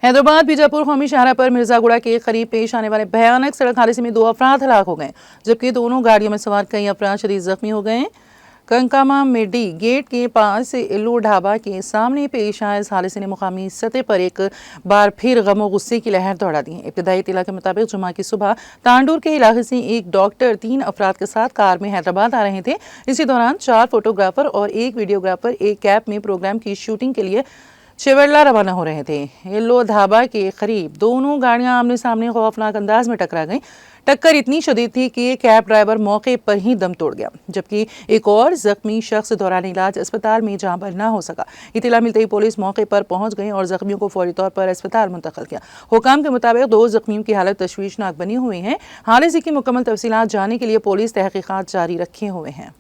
हैदराबाद बीजापुर कौमी शाहराह पर मिर्जागुड़ा के करीब पेश आने वाले भयानक सड़क हादसे में 2 अफराद हलाक हो गए, जबकि दोनों गाड़ियों में सवार कई अफराद शदीद जख्मी हो गए। कंकामा मेडी गेट के पास इल्लू ढाबा के सामने पेश आए इस हादसे ने मुकामी सतह पर एक बार फिर गमो गुस्से की लहर दौड़ा दी। इब्तदाई इत्तला के मुताबिक जुमा की सुबह तांडूर के इलाके से एक डॉक्टर 3 अफराद के साथ कार में हैदराबाद आ रहे थे। इसी दौरान 4 फोटोग्राफर और एक वीडियोग्राफर एक कैब में प्रोग्राम की शूटिंग के लिए चिवड़ला रवाना हो रहे थे। इल्लो ढाबा के करीब दोनों गाड़ियां आमने सामने खौफनाक अंदाज में टकरा गईं। टक्कर इतनी शदीद थी कि कैब ड्राइवर मौके पर ही दम तोड़ गया, जबकि एक और जख्मी शख्स दौरान इलाज अस्पताल में जहां पर ना हो सका। इत्तला मिलते ही पुलिस मौके पर पहुंच गई और जख्मियों को फौरी तौर पर अस्पताल मुंतकिल किया। हुकाम के मुताबिक 2 जख्मियों की हालत तशवीशनाक बनी हुई है। हादसे की मुकम्मल तफसीलात जानने के लिए पुलिस तहकीकात जारी रखे हुए हैं।